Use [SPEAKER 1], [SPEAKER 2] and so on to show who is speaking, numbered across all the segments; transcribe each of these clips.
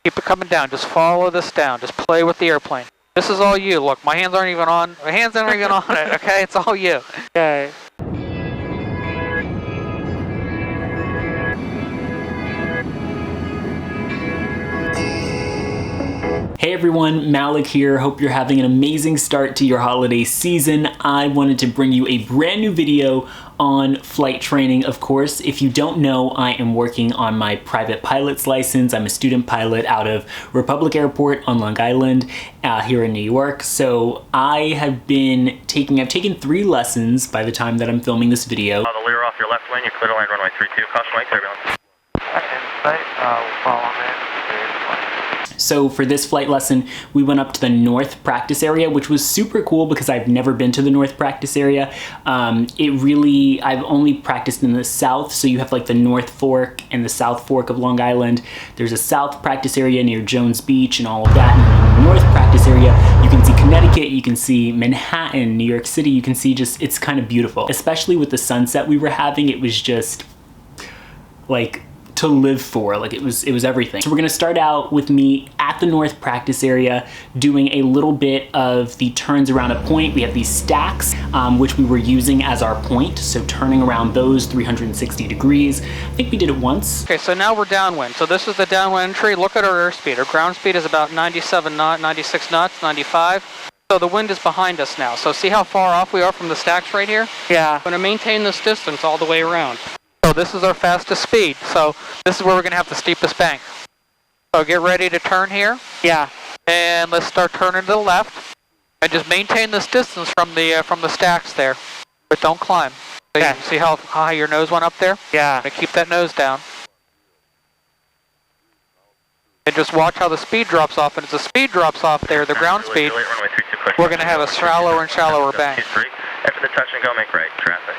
[SPEAKER 1] Keep it coming down. Just follow this down. Just play with the airplane. This is all you. Look, my hands aren't even on. My hands aren't even on it. Okay, it's all you.
[SPEAKER 2] Okay.
[SPEAKER 3] Hey everyone, Malik here. Hope you're having an amazing start to your holiday season. I wanted to bring you a brand new video on flight training. Of course, if you don't know, I am working on my private pilot's license. I'm a student pilot out of Republic Airport on Long Island here in New York. So I've taken 3 lessons by the time that I'm filming this video.
[SPEAKER 4] The leer off your left wing, you clear to land runway 32, caution wing turbulence.
[SPEAKER 1] Follow in.
[SPEAKER 3] So for this flight lesson, we went up to the North practice area, which was super cool because I've never been to the North practice area. I've only practiced in the South, so you have like the North Fork and the South Fork of Long Island. There's a South practice area near Jones Beach and all of that. And in the North practice area, you can see Connecticut, you can see Manhattan, New York City, you can see it's kind of beautiful. Especially with the sunset we were having, it was just like to live for. Like it was everything. So we're gonna start out with me at the North practice area doing a little bit of the turns around a point. We have these stacks which we were using as our point, so turning around those 360 degrees. I think we did it once.
[SPEAKER 1] Okay, so now we're downwind. So this is the downwind entry. Look at our airspeed. Our ground speed is about 97 knots, 96 knots, 95. So the wind is behind us now. So see how far off we are from the stacks right here?
[SPEAKER 2] Yeah.
[SPEAKER 1] We're gonna maintain this distance all the way around. So this is our fastest speed. So this is where we're going to have the steepest bank. So get ready to turn here.
[SPEAKER 2] Yeah.
[SPEAKER 1] And let's start turning to the left. And just maintain this distance from the stacks there. But don't climb. So
[SPEAKER 2] Okay.
[SPEAKER 1] you see how high your nose went up there?
[SPEAKER 2] Yeah.
[SPEAKER 1] Gonna keep that nose down. And just watch how the speed drops off. And as the speed drops off there, the ground speed, we're going to have a shallower and shallower bank.
[SPEAKER 4] After the touch and go, make right, traffic.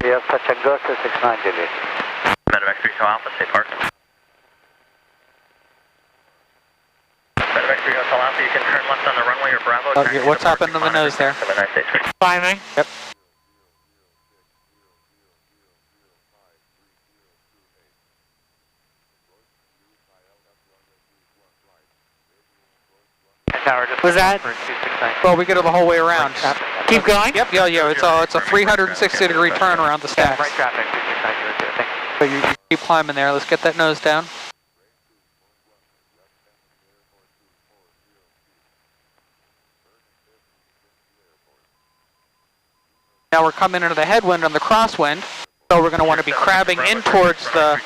[SPEAKER 5] Yeah, touch and go to 69 delete.
[SPEAKER 4] Medevac 3 Alpha, stay parked. Medevac 3 Hotel Alpha, you can turn left on the runway or Bravo.
[SPEAKER 1] Okay, what's happened to the nose there?
[SPEAKER 2] Climbing.
[SPEAKER 1] Yep.
[SPEAKER 2] Was that?
[SPEAKER 1] Well, we get it the whole way around.
[SPEAKER 2] Keep going?
[SPEAKER 1] Yep, yeah. It's a 360 degree turn around the stacks.
[SPEAKER 5] Right traffic, 69
[SPEAKER 1] So you keep climbing there. Let's get that nose down. Now we're coming into the headwind and the crosswind. So we're going to want to be crabbing in towards the,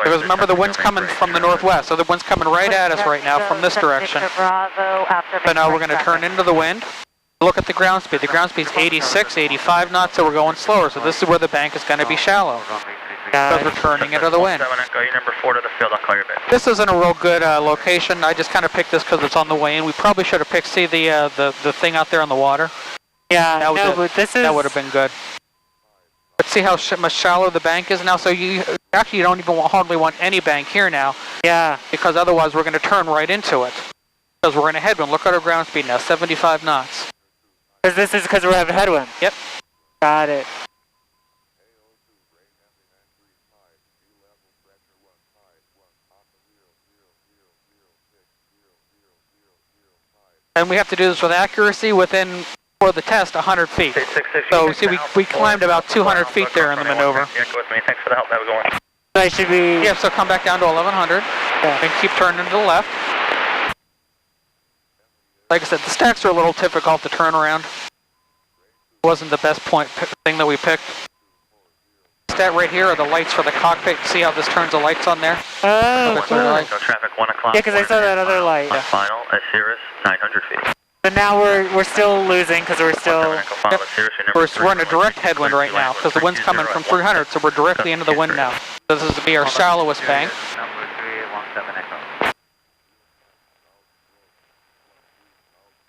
[SPEAKER 1] because remember the wind's coming from the northwest, so the wind's coming right at us right now from this direction. So now we're going to turn into the wind. Look at the ground speed. The ground speed is 86, 85 knots, so we're going slower. So this is where the bank is going to be shallow, because we're turning into the wind. This isn't a real good location. I just kind of picked this because it's on the way in. We probably should have picked, see the thing out there on the water?
[SPEAKER 2] Yeah,
[SPEAKER 1] that would have been good. But see how much shallow the bank is now? So you don't even hardly want any bank here now.
[SPEAKER 2] Yeah.
[SPEAKER 1] Because otherwise we're going to turn right into it. Because we're in a headwind. Look at our ground speed now, 75 knots.
[SPEAKER 2] Because we're having headwind?
[SPEAKER 1] Yep.
[SPEAKER 2] Got it.
[SPEAKER 1] And we have to do this with accuracy within, for the test, 100 feet. So see, we climbed about 200 feet there in the maneuver.
[SPEAKER 4] Yeah, go with me. Thanks for the help. Have a good one.
[SPEAKER 2] I should be...
[SPEAKER 1] Yeah, so come back down to 1100 and keep turning to the left. Like I said, the stacks are a little difficult to turn around. It wasn't the best thing that we picked. Stat right here are the lights for the cockpit. See how this turns the lights on there?
[SPEAKER 2] Oh, cool.
[SPEAKER 4] Go traffic 1 o'clock.
[SPEAKER 2] Yeah, because I saw that other light.
[SPEAKER 4] On final, Cirrus, 900 feet.
[SPEAKER 2] But now we're still losing because we're still...
[SPEAKER 1] Yep. We're in a direct headwind right now because the wind's coming from 300, so we're directly into the wind now. This is to be our shallowest bank.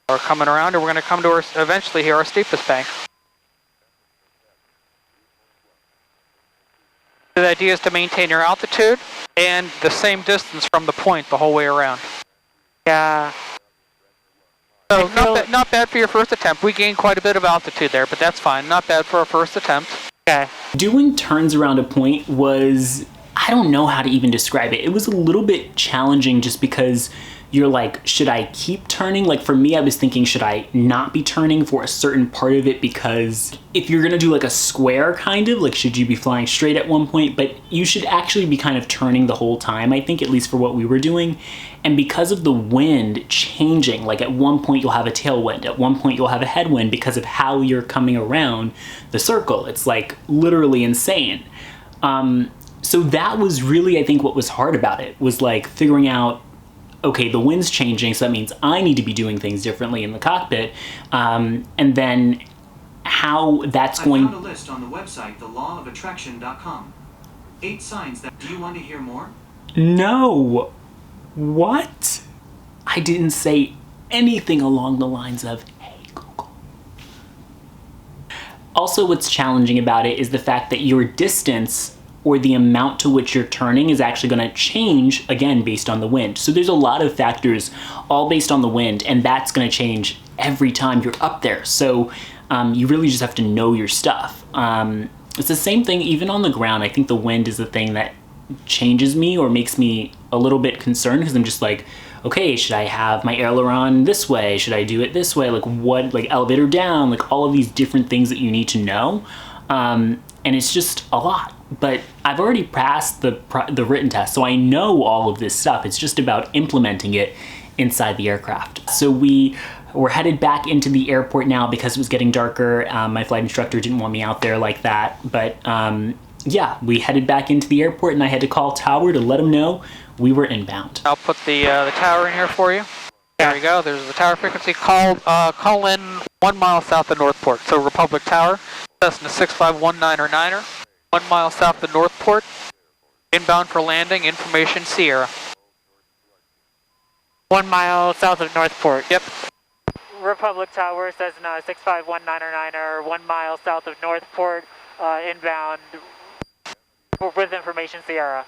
[SPEAKER 1] We're coming around and we're going to come to eventually here, our steepest bank. The idea is to maintain your altitude and the same distance from the point the whole way around.
[SPEAKER 2] Yeah.
[SPEAKER 1] So not bad for your first attempt. We gained quite a bit of altitude there, but that's fine. Not bad for our first attempt.
[SPEAKER 2] Okay.
[SPEAKER 3] Doing turns around a point was I don't know how to even describe it. It was a little bit challenging just because you're like, should I keep turning? Like for me, I was thinking, should I not be turning for a certain part of it? Because if you're gonna do like a square kind of, like should you be flying straight at one point? But you should actually be kind of turning the whole time, I think, at least for what we were doing. And because of the wind changing, like at one point you'll have a tailwind, at one point you'll have a headwind because of how you're coming around the circle. It's like literally insane. So that was really, I think, what was hard about it, was like figuring out, okay, the wind's changing, so that means I need to be doing things differently in the cockpit, and then how that's going...
[SPEAKER 6] I found a list on the website, thelawofattraction.com. 8 signs that... Do you want to hear more?
[SPEAKER 3] No. What? I didn't say anything along the lines of, hey, Google. Also, what's challenging about it is the fact that your distance or the amount to which you're turning is actually going to change, again, based on the wind. So there's a lot of factors all based on the wind, and that's going to change every time you're up there. So you really just have to know your stuff. It's the same thing even on the ground. I think the wind is the thing that changes me or makes me a little bit concerned, because I'm just like, okay, should I have my aileron this way? Should I do it this way? Like what, like elevator down, like all of these different things that you need to know. And it's just a lot. But I've already passed the written test, so I know all of this stuff. It's just about implementing it inside the aircraft. So we're headed back into the airport now because it was getting darker. My flight instructor didn't want me out there like that. But yeah, we headed back into the airport, and I had to call Tower to let him know we were inbound.
[SPEAKER 1] I'll put the tower in here for you. There you go. There's the tower frequency. Call in 1 mile south of Northport. So Republic Tower, Cessna 6519 or 9er. 1 mile south of Northport, inbound for landing, information Sierra.
[SPEAKER 2] 1 mile south of Northport.
[SPEAKER 1] Yep.
[SPEAKER 2] Republic Tower, Cessna 6519 or 9er, 1 mile south of Northport, inbound with information Sierra.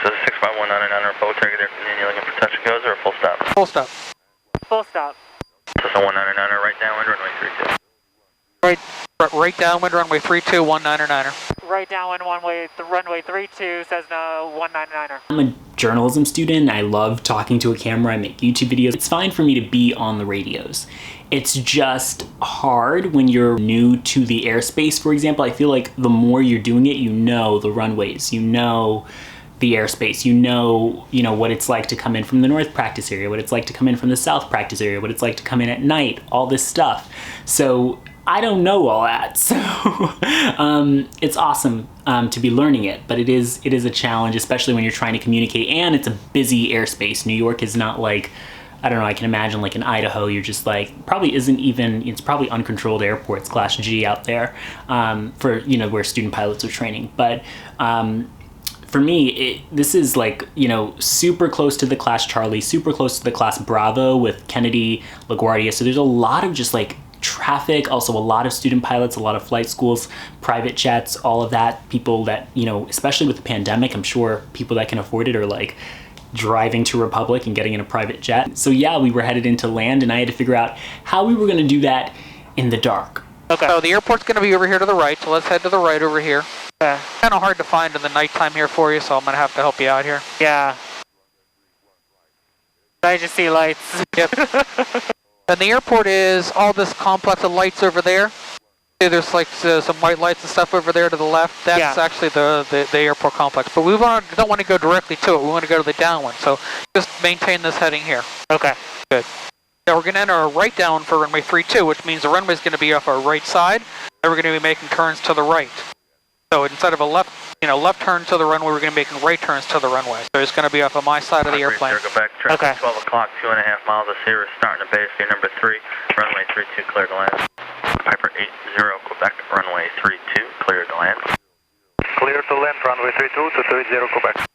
[SPEAKER 4] So 6519 or 9er, Republic Target there, you looking for touch and goes or a full stop?
[SPEAKER 1] Full stop.
[SPEAKER 2] Full stop.
[SPEAKER 4] So 19 or 9er, right downwind, runway 32.
[SPEAKER 1] Right downwind, runway 32, 19 or 9er.
[SPEAKER 2] Right downwind, runway 32, Cessna 199er.
[SPEAKER 3] I'm a journalism student. I love talking to a camera. I make YouTube videos. It's fine for me to be on the radios. It's just hard when you're new to the airspace, for example. I feel like the more you're doing it, you know the runways, you know the airspace, you know what it's like to come in from the north practice area, what it's like to come in from the south practice area, what it's like to come in at night, all this stuff. So I don't know all that, so it's awesome to be learning it, but it is a challenge, especially when you're trying to communicate, and it's a busy airspace. New York is not like, I don't know, I can imagine like in Idaho, you're just like, probably isn't even, it's probably uncontrolled airports, class G out there, for, where student pilots are training. But for me, this is like, super close to the class Charlie, super close to the class Bravo with Kennedy, LaGuardia. So there's a lot of just like traffic, also a lot of student pilots, a lot of flight schools, private jets, all of that. People that, especially with the pandemic, I'm sure people that can afford it are like driving to Republic and getting in a private jet. So yeah, we were headed into land, and I had to figure out how we were going to do that in the dark.
[SPEAKER 1] Okay. So the airport's going to be over here to the right, so let's head to the right over here.
[SPEAKER 2] Okay.
[SPEAKER 1] Kind of hard to find in the nighttime here for you, so I'm going to have to help you out here.
[SPEAKER 2] Yeah. I just see lights.
[SPEAKER 1] Yep. And the airport is all this complex of lights over there. See, there's like some white lights and stuff over there to the left. That's actually the airport complex. But we don't want to go directly to it. We want to go to the downwind. So just maintain this heading here.
[SPEAKER 2] Okay.
[SPEAKER 1] Good. Now we're going to enter a right down for runway 32, which means the runway is going to be off our right side, and we're going to be making turns to the right. So instead of a left turn to the runway, we're going to be making right turns to the runway. So it's going to be off of my side of the airplane.
[SPEAKER 4] Go back,
[SPEAKER 2] okay.
[SPEAKER 4] 12 o'clock, 2.5 miles of Sierra, starting to base, your number 3, runway 32, clear to land. Piper 80, Quebec, runway 32, clear to land.
[SPEAKER 5] Clear to land, runway 32 to 30, Quebec.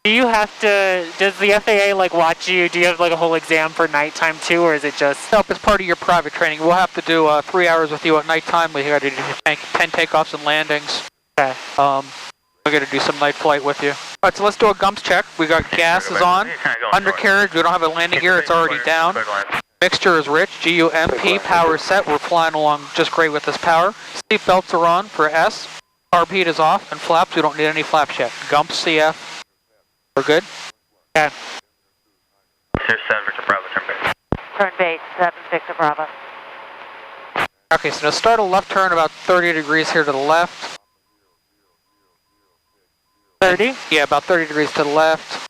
[SPEAKER 2] Do you have to, does the FAA like watch you? Do you have like a whole exam for nighttime too, or is it just?
[SPEAKER 1] Nope, it's part of your private training. We'll have to do 3 hours with you at nighttime. We got to do 10 takeoffs and landings.
[SPEAKER 2] Okay.
[SPEAKER 1] We're going to do some night flight with you. All right, so let's do a gumps check. We got gas is on. Undercarriage, we don't have a landing gear, it's already down. Mixture is rich, GUMP, power set. We're flying along just great with this power. Seat belts are on for S. Carb heat is off, and flaps, we don't need any flaps yet. Gump, CF, we're good?
[SPEAKER 2] Okay.
[SPEAKER 4] Sierra 7 Victor Bravo, turn base.
[SPEAKER 7] Turn base, 7 Victor Bravo.
[SPEAKER 1] Okay, so now start a left turn about 30 degrees here to the left.
[SPEAKER 2] 30?
[SPEAKER 1] Yeah, about 30 degrees to the left.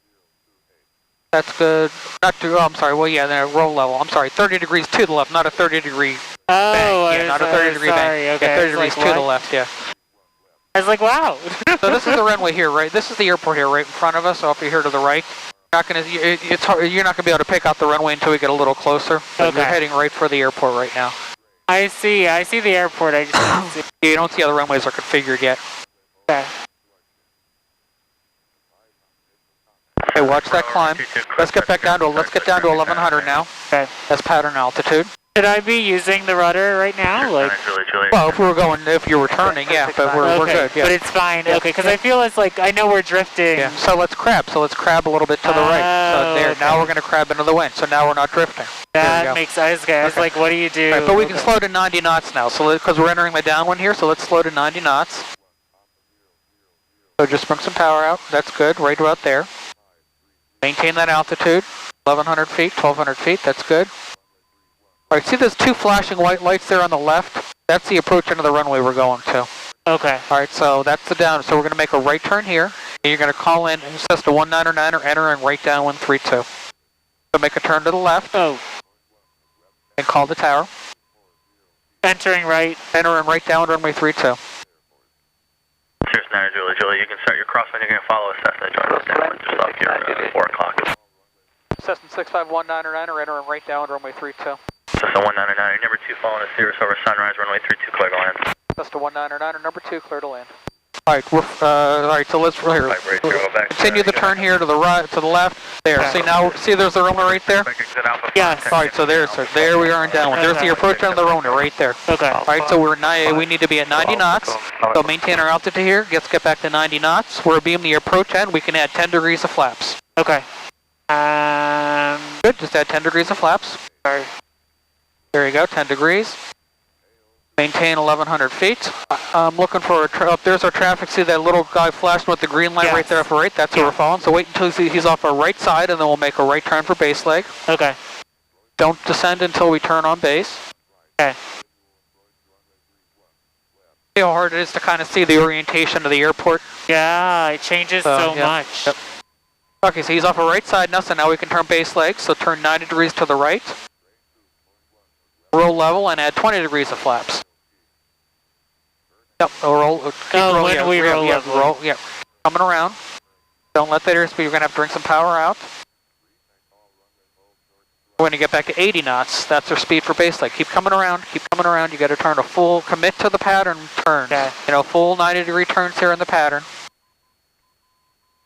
[SPEAKER 1] That's good. Not to, I'm sorry, well, yeah, then roll level. I'm sorry, 30 degrees to the left, not a 30 degree bank. Yeah, not a 30 degree bank.
[SPEAKER 2] Okay.
[SPEAKER 1] Yeah, 30 degrees to the left, yeah.
[SPEAKER 2] I was like, wow.
[SPEAKER 1] So this is the runway here, right? This is the airport here, right in front of us, off here to the right. It's hard, you're not going to be able to pick out the runway until we get a little closer. But We're heading right for the airport right now.
[SPEAKER 2] I see the airport, I just don't see.
[SPEAKER 1] You don't see how the runways are configured yet.
[SPEAKER 2] Okay.
[SPEAKER 1] Okay, watch that climb. Let's get down to 1100 now.
[SPEAKER 2] Okay.
[SPEAKER 1] That's pattern altitude.
[SPEAKER 2] Should I be using the rudder right now? Like,
[SPEAKER 1] well, if you were turning, yeah, but we're good. Yeah.
[SPEAKER 2] But it's fine. Okay, because I feel it's like I know we're drifting.
[SPEAKER 1] Yeah. So let's crab. So let's crab a little bit to the right. So there.
[SPEAKER 2] Okay.
[SPEAKER 1] Now we're going to crab into the wind. So now we're not drifting.
[SPEAKER 2] That makes sense. Okay. I was like, what do you do?
[SPEAKER 1] Right, but we can slow to 90 knots now. So because we're entering the downwind here, so let's slow to 90 knots. So just bring some power out. That's good. Right about there. Maintain that altitude. 1100 feet, 1200 feet. That's good. All right, see those two flashing white lights there on the left? That's the approach into the runway we're going to.
[SPEAKER 2] Okay.
[SPEAKER 1] All right, so that's the down. So we're going to make a right turn here. And you're going to call in Cessna 199 or entering right downwind 32. So make a turn to the left.
[SPEAKER 2] Oh.
[SPEAKER 1] And call the tower.
[SPEAKER 2] Entering right.
[SPEAKER 1] Entering right down runway 32.
[SPEAKER 4] Sierra 9 Julie, you can start your crosswind. You're going to follow Cessna join us downwind just off your 4 o'clock.
[SPEAKER 1] Cessna 6519 or entering right down runway 32.
[SPEAKER 4] Cessna 199, number 2 following us, Sirius over Sunrise, runway 32, clear to land.
[SPEAKER 1] Cessna 199 or number 2, clear to land. Alright, so let's here. Continue the turn here to the right, to the left. There, see there's the runway right there?
[SPEAKER 2] Yes.
[SPEAKER 1] Alright, so there we are in downwind. There's the approach on the runway right there.
[SPEAKER 2] Okay.
[SPEAKER 1] Alright, so we need to be at 90 knots. So maintain our altitude here, let's get back to 90 knots. We're beam the approach end, we can add 10 degrees of flaps.
[SPEAKER 2] Okay.
[SPEAKER 1] Good, just add 10 degrees of flaps.
[SPEAKER 2] Sorry.
[SPEAKER 1] There you go, 10 degrees. Maintain 1100 feet. I'm looking for there's our traffic. See that little guy flashing with the green light right there off our right? That's who we're following. So wait until he's off our right side, and then we'll make a right turn for base leg.
[SPEAKER 2] Okay.
[SPEAKER 1] Don't descend until we turn on base.
[SPEAKER 2] Okay.
[SPEAKER 1] See how hard it is to kind of see the orientation of the airport?
[SPEAKER 2] Yeah, it changes so much.
[SPEAKER 1] Yep. Okay, so he's off our right side now, so now we can turn base leg. So turn 90 degrees to the right. Roll level and add 20 degrees of flaps. Yep, roll level. Yeah, coming around. Don't let that airspeed, you're going to have to bring some power out. We're going to get back to 80 knots. That's our speed for base leg. Keep coming around. You got to turn a full, commit to the pattern turns.
[SPEAKER 2] Okay.
[SPEAKER 1] You know, full 90 degree turns here in the pattern.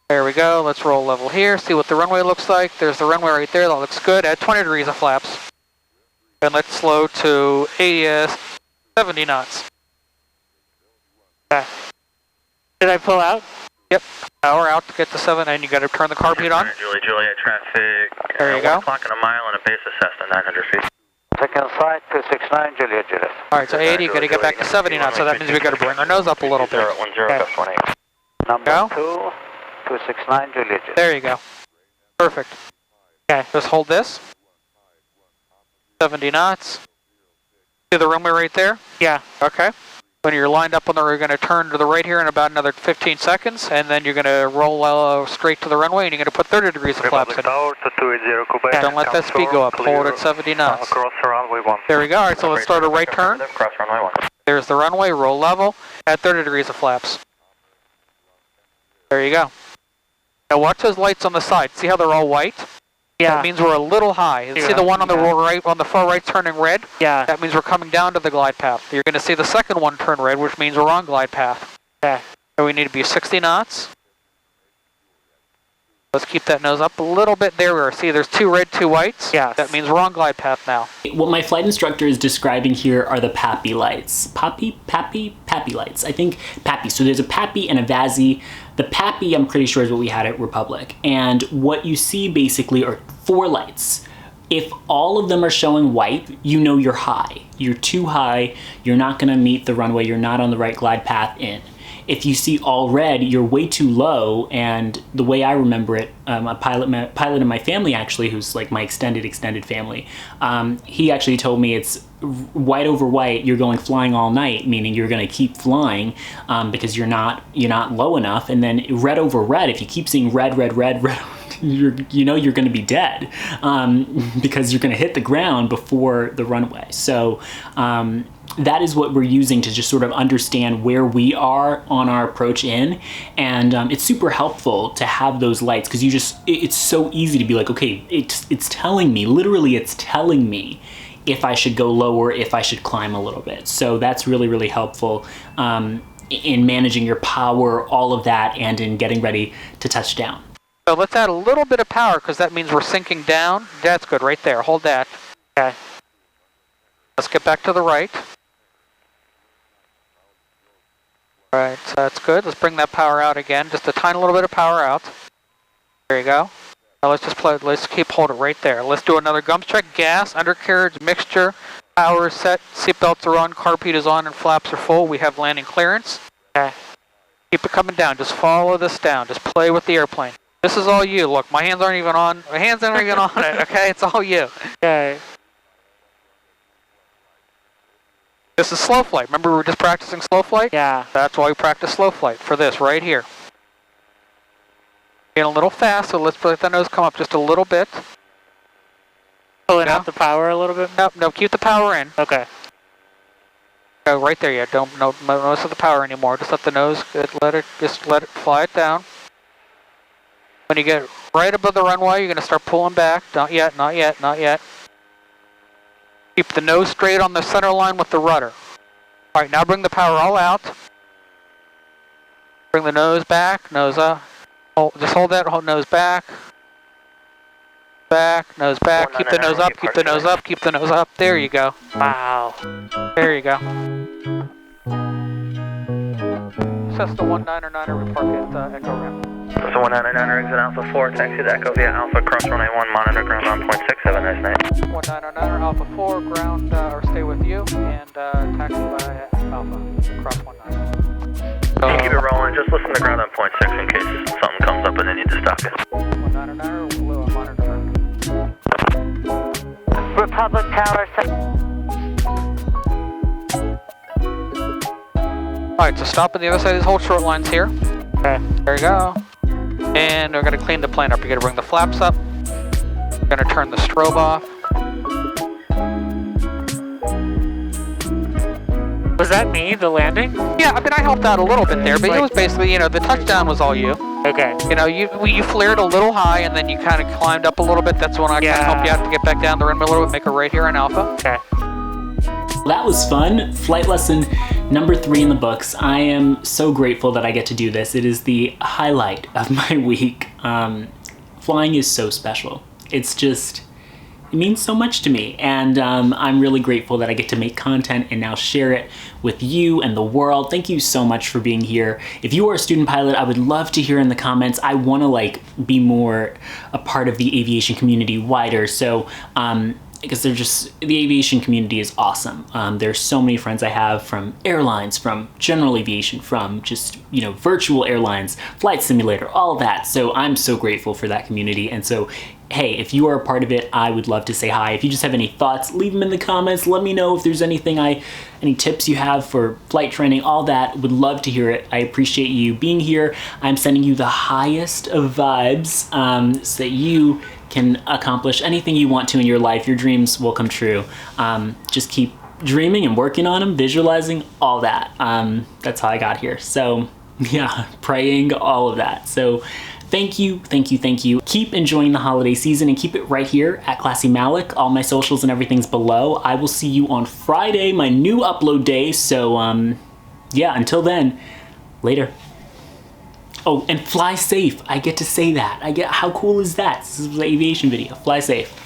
[SPEAKER 1] There we go. Let's roll level here. See what the runway looks like. There's the runway right there. That looks good. Add 20 degrees of flaps. And let's slow to 70 knots.
[SPEAKER 2] Okay. Did I pull out?
[SPEAKER 1] Yep. Power out to get to 7, and you got to turn the carb heat on.
[SPEAKER 4] Juliet traffic.
[SPEAKER 1] There you go.
[SPEAKER 4] 1 o'clock in a mile and a base of Cessna 900 feet.
[SPEAKER 5] Second flight 269, Juliet.
[SPEAKER 1] Alright, so 80, got to get back to 70 knots, so that means we got to bring our nose up a little bit.
[SPEAKER 4] 10, 18.
[SPEAKER 5] Number 2, 269, Juliet.
[SPEAKER 1] There you go. Perfect. Okay, just hold this. 70 knots. See the runway right there?
[SPEAKER 2] Yeah.
[SPEAKER 1] Okay. When you're lined up on we're going to turn to the right here in about another 15 seconds, and then you're going to roll straight to the runway, and you're going to put 30 degrees of flaps in.
[SPEAKER 5] Tower to 280, Quebec.
[SPEAKER 1] Don't let that speed go up. Hold it at 70 knots.
[SPEAKER 5] Cross runway 1.
[SPEAKER 1] There we go. All right, so let's start a right turn.
[SPEAKER 4] Cross runway 1.
[SPEAKER 1] There's the runway. Roll level. Add 30 degrees of flaps. There you go. Now watch those lights on the side. See how they're all white?
[SPEAKER 2] Yeah.
[SPEAKER 1] That means we're a little high. See the one on the right, on the far right turning red?
[SPEAKER 2] Yeah.
[SPEAKER 1] That means we're coming down to the glide path. You're going to see the second one turn red, which means we're on glide path.
[SPEAKER 2] Okay.
[SPEAKER 1] So we need to be 60 knots. Let's keep that nose up a little bit. There we are. See, there's 2 red, 2 whites.
[SPEAKER 2] Yeah.
[SPEAKER 1] That means we're on glide path now.
[SPEAKER 3] What my flight instructor is describing here are the Papi Lights. Papi Lights. I think Papi. So there's a Papi and a Vazzy. The Papi, I'm pretty sure, is what we had at Republic. And what you see basically are 4 lights. If all of them are showing white, you know you're high. You're too high, you're not gonna meet the runway, you're not on the right glide path in. If you see all red, you're way too low, and the way I remember it, a pilot in my family actually, who's like my extended family, he actually told me it's white over white, you're going flying all night, meaning you're gonna keep flying because you're not low enough, and then red over red, if you keep seeing red, you know you're going to be dead because you're going to hit the ground before the runway. So that is what we're using to just sort of understand where we are on our approach in, and it's super helpful to have those lights because it's so easy to be like, okay, it's telling me, literally it's telling me if I should go lower, if I should climb a little bit. So that's really, really helpful in managing your power, all of that, and in getting ready to touch down.
[SPEAKER 1] So let's add a little bit of power because that means we're sinking down. That's good right there. Hold that. Okay. Let's get back to the right. All right, so that's good. Let's bring that power out again. Just a tiny little bit of power out. There you go. Now let's just play. Let's keep holding right there. Let's do another gumps check. Gas, undercarriage, mixture, power is set, seatbelts are on, carpet is on, and flaps are full. We have landing clearance. Okay. Keep it coming down. Just follow this down. Just play with the airplane. This is all you. Look, my hands aren't even on. My hands aren't even on it. Okay, it's all you. Okay. This is slow flight. Remember we were just practicing slow flight?
[SPEAKER 2] Yeah.
[SPEAKER 1] That's why we practice slow flight for this right here. Getting a little fast, so let's let the nose come up just a little bit.
[SPEAKER 2] Pulling out the power a little bit?
[SPEAKER 1] No, keep the power in.
[SPEAKER 2] Okay.
[SPEAKER 1] Go right there. Yeah. Don't notice the power anymore. Just let the nose let it fly it down. When you get right above the runway, you're going to start pulling back. Not yet, not yet, not yet. Keep the nose straight on the center line with the rudder. All right, now bring the power all out. Bring the nose back, nose up. Just hold that, hold nose back. Back, nose back. Keep the nose up, keep the nose up, keep the nose up. There you go.
[SPEAKER 2] Wow.
[SPEAKER 1] There you go. Cessna 199er, report at Echo Ramp.
[SPEAKER 4] Cessna 199er, exit Alpha 4, taxi to Echo via Alpha, cross runway 1, monitor ground on point 6, have a nice night.
[SPEAKER 1] 199er, Alpha 4, ground or stay with you, and taxi by Alpha, cross 19.
[SPEAKER 4] Keep it rolling, just listen to ground on point 6 in case something comes up and they need to stop you.
[SPEAKER 1] 199er, blue, monitor.
[SPEAKER 7] Republic Tower.
[SPEAKER 1] Alright, so stop on the other side of these whole short lines here.
[SPEAKER 2] Okay.
[SPEAKER 1] There you go. And we're going to clean the plane up. You're going to bring the flaps up. We're going to turn the strobe off.
[SPEAKER 2] Was that me, the landing?
[SPEAKER 1] Yeah, I mean, I helped out a little bit there, but it was basically, you know, the touchdown was all you.
[SPEAKER 2] Okay.
[SPEAKER 1] You know, you flared a little high, and then you kind of climbed up a little bit. That's when I kind of helped you out to get back down the runway a little bit, make a right here in Alpha.
[SPEAKER 2] Okay.
[SPEAKER 3] That was fun. Flight lesson number 3 in the books. I am so grateful that I get to do this. It is the highlight of my week. Flying is so special. It's just, it means so much to me. And I'm really grateful that I get to make content and now share it with you and the world. Thank you so much for being here. If you are a student pilot, I would love to hear in the comments. I want to be more a part of the aviation community wider. So, because the aviation community is awesome. There's so many friends I have from airlines, from general aviation, from just, virtual airlines, flight simulator, all that. So I'm so grateful for that community. And so, hey, if you are a part of it, I would love to say hi. If you just have any thoughts, leave them in the comments. Let me know if there's any tips you have for flight training, all that. Would love to hear it. I appreciate you being here. I'm sending you the highest of vibes so that you can accomplish anything you want to in your life. Your dreams will come true. Just keep dreaming and working on them, visualizing, all that. That's how I got here. So yeah, praying, all of that. So thank you. Keep enjoying the holiday season and keep it right here at Classy Malik. All my socials and everything's below. I will see you on Friday, my new upload day. So yeah, until then, later. Oh, and fly safe. I get to say that. How cool is that? This is an aviation video. Fly safe.